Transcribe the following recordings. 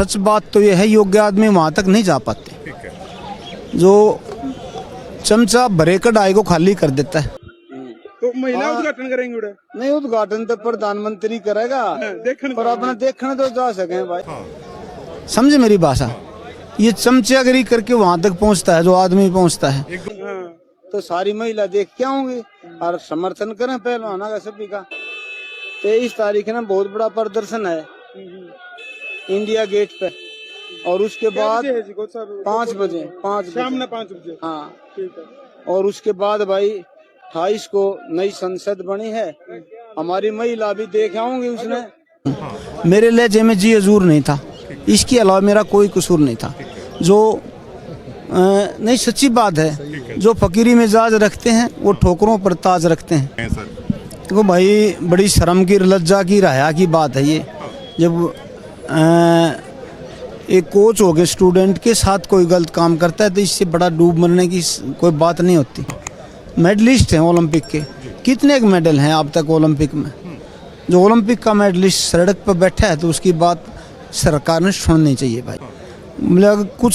सच बात तो यह है, योग्य आदमी वहाँ तक नहीं जा पाते। जो चमचा भरे कढ़ाई को खाली कर देता है। तो महिला उद्घाटन करेंगे उड़ा? नहीं, उद्घाटन तो प्रधानमंत्री करेगा, पर अपना देखने तो जा सके भाई। समझे मेरी भाषा? ये चमचागिरी करके वहाँ तक पहुँचता है जो आदमी पहुँचता है। तो सारी महिला देख के आऊंगी और समर्थन करें पहलवाना का सभी का। 23 तारीख ना बहुत बड़ा प्रदर्शन है इंडिया गेट पे, और उसके बाद 5 बजे शाम में 5 बजे। हाँ ठीक है। और उसके बाद भाई 28 को नई संसद बनी है, हमारी महिला भी देख आऊंगी उसने। मेरे लहजे में जी हजूर नहीं था, इसके अलावा मेरा कोई कसूर नहीं था। जो नहीं, सच्ची बात है, जो फकीरी मिजाज रखते हैं वो ठोकरों पर ताज रखते हैं। देखो भाई, बड़ी शर्म की, लज्जा की, राया की बात है ये। जब एक कोच हो गए स्टूडेंट के साथ कोई गलत काम करता है तो इससे बड़ा डूब मरने की कोई बात नहीं होती। मेडलिस्ट हैं ओलंपिक के, कितने एक मेडल हैं अब तक ओलंपिक में। जो ओलंपिक का मेडलिस्ट सड़क पर बैठा है तो उसकी बात सरकार ने सुननी चाहिए भाई। मतलब कुछ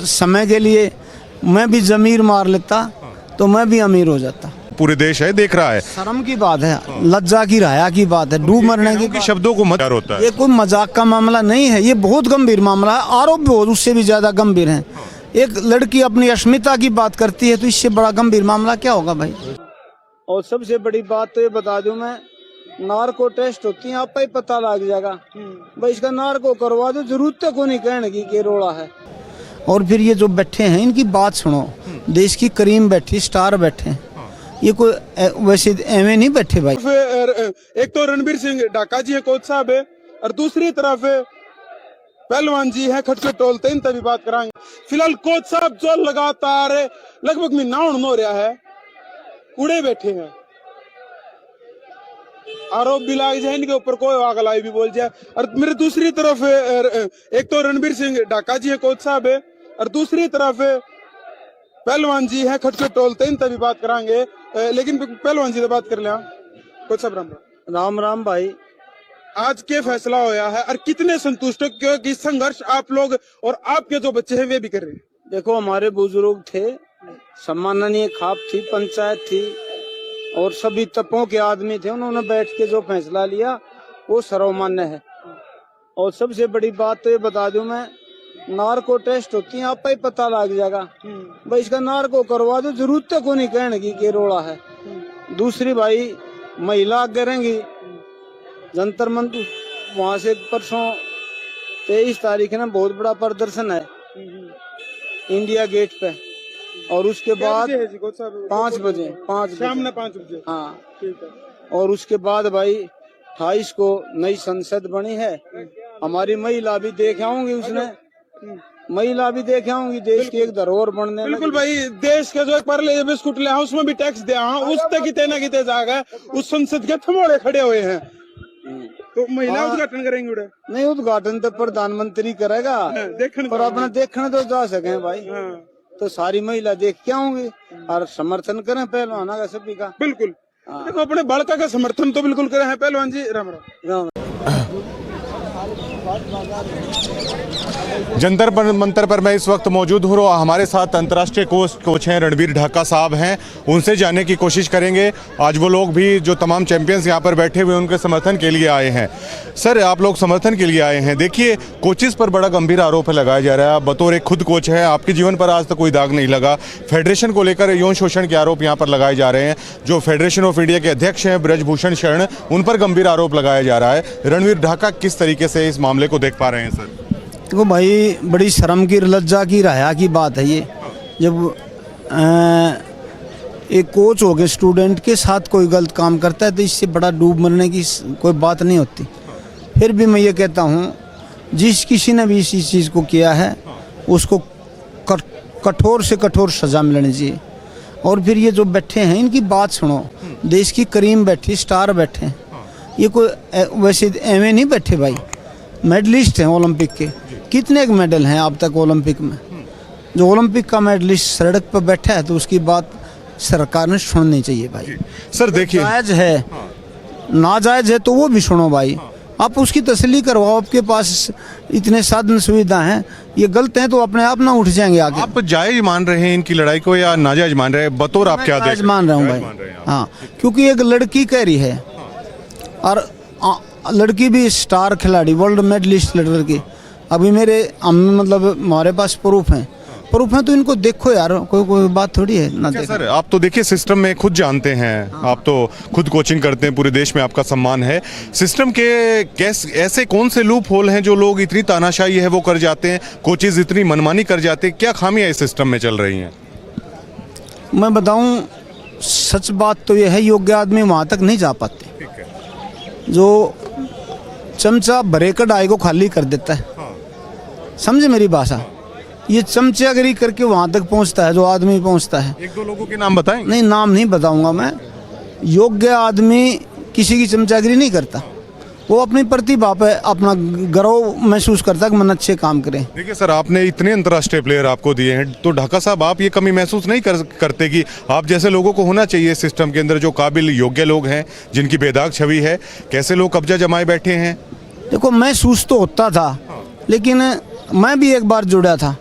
समय के लिए मैं भी जमीर मार लेता तो मैं भी अमीर हो जाता। पूरे देश है देख रहा है। शर्म की बात है, लज्जा की, राया की बात है, डूब मरने की शब्दों को मत होता है। ये कोई मजाक का मामला नहीं है, ये बहुत गंभीर मामला है। आरोप भी उससे भी ज्यादा गंभीर है। एक लड़की अपनी अस्मिता की बात करती है तो इससे बड़ा गंभीर मामला क्या होगा भाई। और सबसे बड़ी बात तो ये बता दूं मैं, नार्को टेस्ट होती है, आपका ही पता लग जाएगा भाई। इसका नार्को करवा दो, जरूरत को नहीं कहने की के रोड़ा है। और फिर ये जो बैठे हैं इनकी बात सुनो, देश की करीम बैठी, स्टार बैठे हैं, ये कोई वैसे एवं नहीं बैठे भाई। एक तो रणबीर सिंह ढाका जी है, कोच साहब है, और दूसरी तरफ पहलवान जी है खटके टोलते, इन तभी बात कराएंगे। फिलहाल कोच साहब जो लगातार लगभग महीना हो रहा है कूड़े बैठे हैं, आरोप भी लाग जाए इनके ऊपर, कोई आगलाई भी बोल जाए। और मेरे दूसरी तरफ एक तो रणबीर सिंह ढाका जी है, कोच साहब है, और दूसरी तरफ पहलवान जी है खटके टोलते, इन तभी बात कराएंगे। लेकिन पहलवान जी से बात कर लिया। कोच साहब राम राम। राम राम भाई। आज के फैसला होया है और कितने संतुष्ट हो, क्योंकि संघर्ष आप लोग और आपके जो बच्चे हैं वे भी कर रहे हैं? देखो, हमारे बुजुर्ग थे, सम्माननीय खाप थी, पंचायत थी और सभी तपों के आदमी थे, उन्होंने बैठ के जो फैसला लिया वो सर्वमान्य है। और सबसे बड़ी बात तो ये बता दूं मैं, नार्को टेस्ट होती है, आपका ही पता लग जाएगा भाई। इसका नार्को करवा दो, जरूरत को नहीं कहने की के रोड़ा है। दूसरी भाई, महिला आगे रहेंगी जंतर मंतर, वहाँ से परसों 23 तारीख ना बहुत बड़ा प्रदर्शन है इंडिया गेट पे, और उसके बाद 5 बजे शाम में 5 बजे। हाँ ठीक है। और उसके बाद भाई 28 को नई संसद बनी है, हमारी महिला भी देख आऊंगी उसने। महिला भी देख आऊंगी, देश की एक धरोहर बनने। बिल्कुल भाई, देश के जो एक पार्ले बिस्कुट ले उसमें भी टैक्स दे, उस तक किते ना किते जाएगा, उस संसद के थमोड़े खड़े हुए हैं। तो महिला उद्घाटन करेंगे उड़ा? नहीं, उद्घाटन तो प्रधानमंत्री करेगा, पर अपना देखने तो जा सके भाई। तो सारी महिला देख के आऊंगी और समर्थन करें पहलवाना का सभी का। बिल्कुल। देखो, अपने बालका का समर्थन तो बिल्कुल करें हैं पहलवान जी। राम राम। जंतर मंतर पर मैं इस वक्त मौजूद हूँ। हमारे साथ अंतर्राष्ट्रीय कोच हैं, रणबीर ढाका साहब हैं, उनसे जानने की कोशिश करेंगे। आज वो लोग भी जो तमाम चैंपियंस यहाँ पर बैठे हुए उनके समर्थन के लिए आए हैं। सर, आप लोग समर्थन के लिए आए हैं। देखिए, कोचेस पर बड़ा गंभीर आरोप लगाया जा रहा है। आप बतौर एक खुद कोच है, आपके जीवन पर आज तक कोई दाग नहीं लगा। फेडरेशन को लेकर यौन शोषण के आरोप यहाँ पर लगाए जा रहे हैं। जो फेडरेशन ऑफ इंडिया के अध्यक्ष हैं ब्रजभूषण शरण, उन पर गंभीर आरोप लगाया जा रहा है। रणबीर ढाका किस तरीके से इस मामले को देख पा रहे हैं सर? देखो भाई, बड़ी शर्म की, लज्जा की, राया की बात है ये। जब एक कोच हो गए स्टूडेंट के साथ कोई गलत काम करता है तो इससे बड़ा डूब मरने की कोई बात नहीं होती। फिर भी मैं ये कहता हूँ, जिस किसी ने भी इस चीज़ को किया है उसको कठोर से कठोर सजा मिलनी चाहिए। और फिर ये जो बैठे हैं इनकी बात सुनो, देश की करीम बैठी, स्टार बैठे हैं, ये कोई वैसे एवं नहीं बैठे भाई। मेडलिस्ट हैं ओलंपिक के, कितने एक मेडल हैं अब तक ओलंपिक में। जो ओलंपिक का मेडलिस्ट सड़क पर बैठा है तो उसकी बात सरकार ने सुननी चाहिए भाई। सर देखिए, जायज है, नाजायज है तो वो भी सुनो भाई। आप उसकी तसल्ली करवाओ, आपके पास इतने साधन सुविधा हैं, ये गलत हैं तो अपने आप ना उठ जाएंगे आगे। आप जायज मान रहे हैं इनकी लड़ाई को या नाजायज मान रहे हैं? बतौर आप क्या जायज मान रहा हूँ भाई। हाँ, क्योंकि एक लड़की कह रही है और लड़की भी स्टार खिलाड़ी, वर्ल्ड मेडलिस्ट लड़की। अभी मतलब हमारे पास प्रूफ हैं तो इनको देखो यार, कोई बात थोड़ी है ना। देखो सर, आप तो देखिए सिस्टम में खुद जानते हैं, आप तो खुद कोचिंग करते हैं, पूरे देश में आपका सम्मान है। सिस्टम के ऐसे कौन से लूप होल हैं जो लोग इतनी तानाशाही है वो कर जाते हैं, कोचेज इतनी मनमानी कर जाते हैं? क्या खामियां इस सिस्टम में चल रही हैं? मैं बताऊं, सच बात तो यह है, योग्य आदमी वहाँ तक नहीं जा पाते। जो चमचा भरे कढ़ाई को खाली कर देता है, समझे मेरी भाषा, ये चमचागिरी करके वहाँ तक पहुँचता है जो आदमी पहुँचता है। एक दो लोगों के नाम बताएं? नहीं, नाम नहीं बताऊंगा मैं। योग्य आदमी किसी की चमचागिरी नहीं करता, वो अपनी प्रतिभा पे अपना गर्व महसूस करता है कि मन अच्छे काम करें। देखिए सर, आपने इतने अंतर्राष्ट्रीय प्लेयर आपको दिए हैं, तो ढाका साहब आप ये कमी महसूस नहीं करते कि आप जैसे लोगों को होना चाहिए सिस्टम के अंदर, जो काबिल योग्य लोग हैं, जिनकी बेदाग छवि है, कैसे लोग कब्जा जमाए बैठे हैं? देखो, महसूस तो होता था, लेकिन मैं भी एक बार जुड़ा था,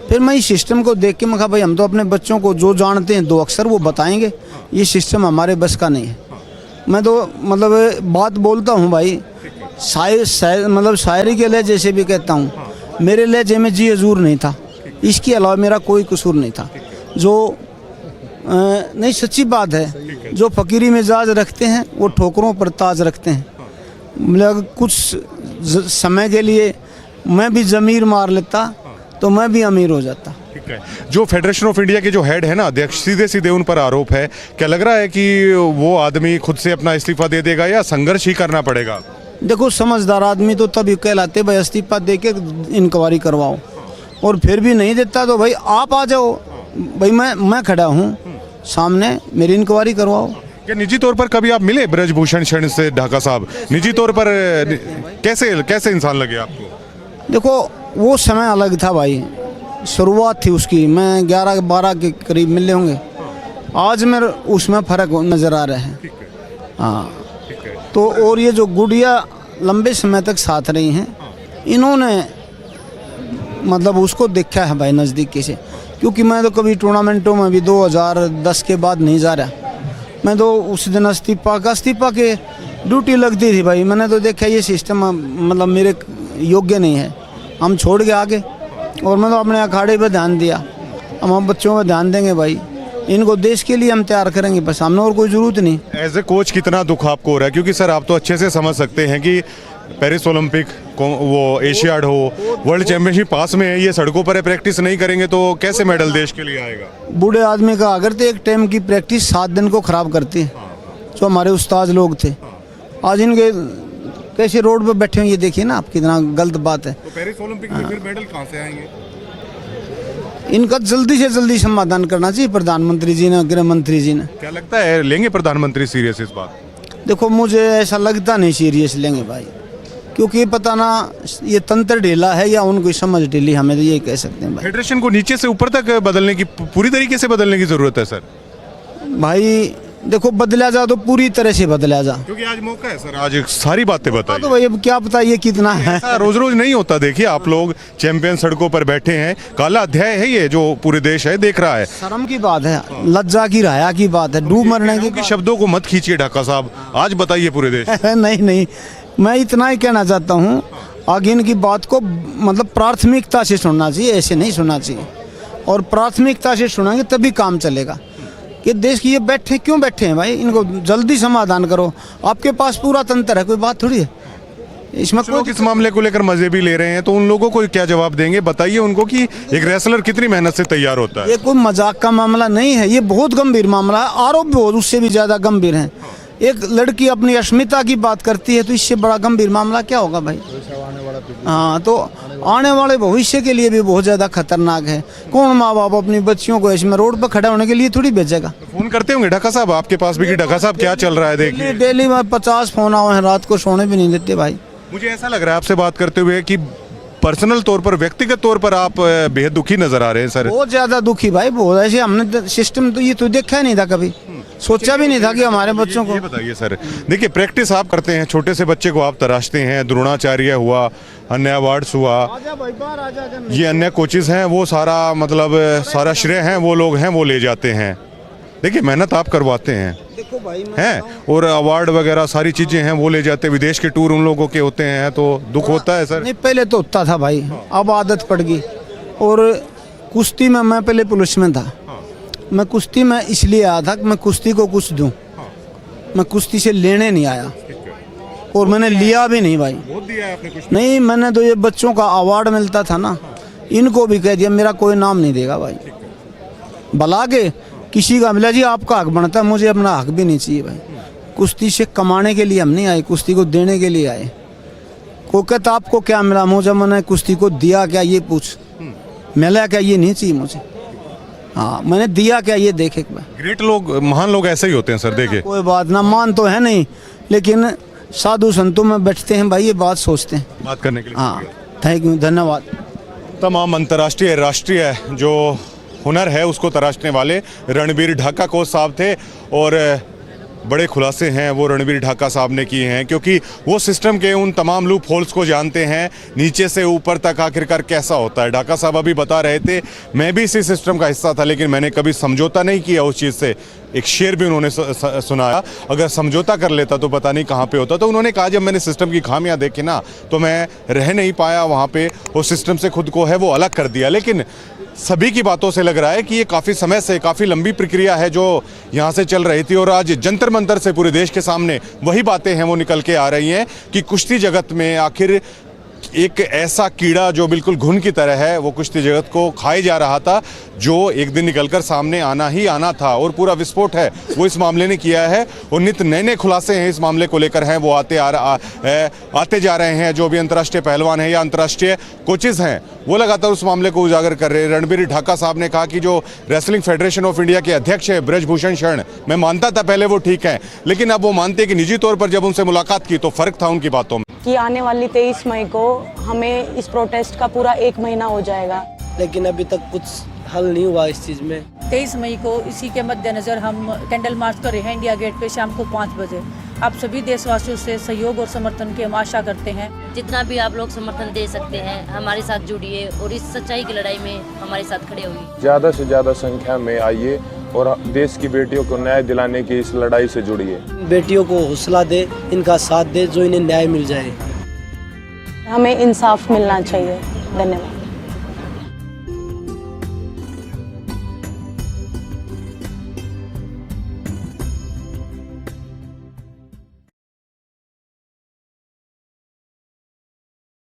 फिर मैं इस सिस्टम को देख के मैं कहा भाई हम तो अपने बच्चों को जो जानते हैं 2 अक्षर वो बताएंगे, ये सिस्टम हमारे बस का नहीं है। मैं तो मतलब बात बोलता हूँ भाई, मतलब शायरी के लहजे से भी कहता हूँ, मेरे लहजे में जी हजूर नहीं था, इसके अलावा मेरा कोई कसूर नहीं था। जो नहीं, सच्ची बात है, जो फकीरी मिजाज रखते हैं वो ठोकरों पर ताज रखते हैं। मतलब कुछ समय के लिए मैं भी ज़मीर मार लेता तो मैं भी अमीर हो जाता। ठीक है। जो फेडरेशन ऑफ इंडिया के जो हेड है ना अध्यक्ष, सीधे सीधे उन पर आरोप है, क्या लग रहा है कि वो आदमी खुद से अपना इस्तीफा दे देगा या संघर्ष ही करना पड़ेगा? देखो, समझदार आदमी तो तभी कहलाते भाई इस्तीफा दे के इंक्वायरी करवाओ, और फिर भी नहीं देता तो भाई आप आ जाओ, भाई मैं खड़ा हूँ सामने, मेरी इंक्वायरी करवाओ। क्या निजी तौर पर कभी आप मिले ब्रजभूषण शरण से ढाका साहब? निजी तौर पर कैसे इंसान लगे आपको? देखो, वो समय अलग था भाई, शुरुआत थी उसकी, मैं 11-12 के करीब मिले होंगे। आज मेरे उसमें फ़र्क नज़र आ रहा है। हाँ, तो और ये जो गुड़िया लंबे समय तक साथ रही हैं, इन्होंने मतलब उसको देखा है भाई नज़दीकी से, क्योंकि मैं तो कभी टूर्नामेंटों में भी 2010 के बाद नहीं जा रहा। मैं तो उस दिन इस्तीफा के ड्यूटी लगती थी भाई, मैंने तो देखा ये सिस्टम मतलब मेरे योग्य नहीं है, हम छोड़ के आगे, और मैं तो अपने अखाड़े पे ध्यान दिया। हम बच्चों पे ध्यान देंगे भाई, इनको देश के लिए हम तैयार करेंगे, बस हमने और कोई ज़रूरत नहीं। एज ए कोच कितना दुख आपको हो रहा है? क्योंकि सर आप तो अच्छे से समझ सकते हैं कि पेरिस ओलंपिक वो एशियाड हो, वर्ल्ड चैंपियनशिप पास में है, ये सड़कों पर प्रैक्टिस नहीं करेंगे तो कैसे मेडल देश के लिए आएगा? बूढ़े आदमी का अगर तो एक टाइम की प्रैक्टिस 7 दिन को ख़राब करती है। जो हमारे उस्ताद लोग थे, आज इनके कैसे रोड पे बैठे हैं, ये देखिए ना आप, कितना गलत बात है। तो पेरिस ओलंपिक में फिर मेडल कहाँ से आएंगे? इनका जल्दी से जल्दी समाधान करना चाहिए प्रधानमंत्री जी ने, गृह मंत्री जी ने। क्या लगता है लेंगे प्रधानमंत्री सीरियस इस बात? देखो, मुझे ऐसा लगता नहीं सीरियस लेंगे भाई, क्योंकि पता ना ये तंत्र ढीला है या उनको समझ ढीली, हमें तो ये कह सकते हैं भाई। फेडरेशन को नीचे से ऊपर तक बदलने की, पूरी तरीके से बदलने की जरूरत है सर। भाई देखो, बदला जा तो पूरी तरह से बदला जा, क्योंकि आज मौका है सर, आज सारी बातें बताइए। तो भाई अब क्या पता ये कितना है, रोज रोज नहीं होता। देखिए आप लोग चैंपियन सड़कों पर बैठे हैं, काला अध्याय है ये जो पूरे देश है देख रहा है। शर्म की बात है, लज्जा की, राया की बात है, डूब मरने की शब्दों को मत खींचिए ढाका साहब, आज बताइए पूरे देश। नहीं, मैं इतना ही कहना चाहता हूँ, आगे इनकी बात को मतलब प्राथमिकता से सुनना चाहिए, ऐसे नहीं सुनना चाहिए, और प्राथमिकता से सुनेंगे तभी काम चलेगा। ये देश की ये क्यों बैठे हैं भाई, इनको जल्दी समाधान करो, आपके पास पूरा तंत्र है, कोई बात थोड़ी है इसमें। लोग इस मामले को लेकर मजे भी ले रहे हैं, तो उन लोगों को क्या जवाब देंगे? बताइए उनको कि एक रेसलर कितनी मेहनत से तैयार होता है। ये कोई मजाक का मामला नहीं है, ये बहुत गंभीर मामला है, आरोप भी उससे भी ज़्यादा गंभीर है। एक लड़की अपनी अस्मिता की बात करती है तो इससे बड़ा गंभीर मामला क्या होगा भाई? हाँ, तो आने वाले भविष्य के लिए भी बहुत ज़्यादा खतरनाक है। कौन माँ बाप अपनी बच्चियों को इसमें रोड पर खड़ा होने के लिए थोड़ी भेजेगा? फोन करते होंगे ढाका साहब आपके पास भी कि ढाका साहब क्या चल रहा है? देखिए डेली में 50 फोन आए हैं, रात को सोने भी नहीं देते भाई। मुझे ऐसा लग रहा है आपसे बात करते हुए कि पर्सनल तौर पर, व्यक्तिगत तौर पर आप बेहद दुखी नजर आ रहे हैं सर। बहुत ज़्यादा दुखी भाई, बहुत। ऐसे हमने सिस्टम तो ये तो देखा ही नहीं था कभी। सोचा भी नहीं था कि हमारे बच्चों को। ये बताइए सर, देखिए प्रैक्टिस आप करते हैं, छोटे से बच्चे को आप तराशते हैं, द्रोणाचार्य हुआ, अन्य अवार्ड्स हुआ, ये अन्य कोचेज हैं, वो सारा मतलब सारा श्रेय हैं वो लोग हैं वो ले जाते हैं। देखिए मेहनत आप करवाते हैं, देखो भाई हैं, और अवार्ड वगैरह सारी चीजें हैं वो ले जाते हैं, विदेश के टूर उन लोगों के होते हैं, तो दुख होता है सर। नहीं, पहले तो होता था भाई, अब आदत पड़ गई। और कुश्ती में मैं पहले पुलिस में था, मैं कुश्ती में इसलिए आया था कि मैं कुश्ती को कुछ दूं, मैं कुश्ती से लेने नहीं आया, और मैंने लिया भी नहीं भाई। बहुत दिया है आपने कुछ? नहीं, मैंने तो ये बच्चों का अवार्ड मिलता था ना, इनको भी कह दिया मेरा कोई नाम नहीं देगा भाई। भला के किसी का मिला जी आपका हक बनता है, मुझे अपना हक भी नहीं चाहिए भाई। कुश्ती से कमाने के लिए हम नहीं आए, कुश्ती को देने के लिए आए। कोई कहता आपको क्या मिला, मुझे मैंने कुश्ती को दिया क्या ये पूछ, मिला क्या ये नहीं चाहिए मुझे। हाँ, मैंने दिया क्या ये देखे। ग्रेट लोग, महान लोग ऐसे ही होते हैं सर। देखिए कोई बात ना, मान तो है नहीं, लेकिन साधु संतों में बैठते हैं भाई, ये बात सोचते हैं। बात करने के लिए हाँ, थैंक यू, धन्यवाद। तमाम अंतर्राष्ट्रीय राष्ट्रीय जो हुनर है उसको तराशने वाले रणबीर ढाका कोच साहब थे, और बड़े खुलासे हैं वो रणबीर ढाका साहब ने किए हैं, क्योंकि वो सिस्टम के उन तमाम लूप होल्स को जानते हैं, नीचे से ऊपर तक आखिरकार कैसा होता है। ढाका साहब अभी बता रहे थे, मैं भी इसी सिस्टम का हिस्सा था, लेकिन मैंने कभी समझौता नहीं किया उस चीज़ से। एक शेर भी उन्होंने सुनाया, अगर समझौता कर लेता तो पता नहीं कहाँ पे होता। तो उन्होंने कहा जब मैंने सिस्टम की खामियां देखी ना, तो मैं रह नहीं पाया वहाँ पे, उस सिस्टम से खुद को है वो अलग कर दिया। लेकिन सभी की बातों से लग रहा है कि ये काफ़ी समय से, काफ़ी लंबी प्रक्रिया है जो यहाँ से चल रही थी, और आज जंतर मंतर से पूरे देश के सामने वही बातें हैं वो निकल के आ रही हैं कि कुश्ती जगत में आखिर एक ऐसा कीड़ा जो बिल्कुल घुन की तरह है वो कुश्ती जगत को खाए जा रहा था, जो एक दिन निकलकर सामने आना ही आना था, और पूरा विस्फोट है वो इस मामले ने किया है। और नित नए नए खुलासे हैं इस मामले को लेकर हैं वो आते जा रहे हैं। जो भी अंतर्राष्ट्रीय पहलवान हैं या अंतर्राष्ट्रीय कोचेज हैं वो लगातार उस मामले को उजागर कर रहे हैं। रणबीर ढाका साहब ने कहा कि जो रेसलिंग फेडरेशन ऑफ इंडिया के अध्यक्ष है ब्रजभूषण शरण, मैं मानता था पहले वो ठीक है, लेकिन अब वो मानते कि निजी तौर पर जब उनसे मुलाकात की तो फर्क था उनकी बातों में। कि आने वाली 23 मई को हमें इस प्रोटेस्ट का पूरा 1 महीना हो जाएगा, लेकिन अभी तक कुछ हल नहीं हुआ इस चीज़ में। 23 मई को इसी के मद्देनज़र हम कैंडल मार्च कर रहे हैं इंडिया गेट पे शाम को 5 बजे। आप सभी देशवासियों से सहयोग और समर्थन की हम आशा करते हैं। जितना भी आप लोग समर्थन दे सकते हैं हमारे साथ जुड़िए और इस सच्चाई की लड़ाई में हमारे साथ खड़े होइए। ज़्यादा से ज़्यादा संख्या में आइए और देश की बेटियों को न्याय दिलाने की इस लड़ाई से जुड़िए। बेटियों को हौसला दे, इनका साथ दे, जो इन्हें न्याय मिल जाए। हमें इंसाफ मिलना चाहिए। धन्यवाद।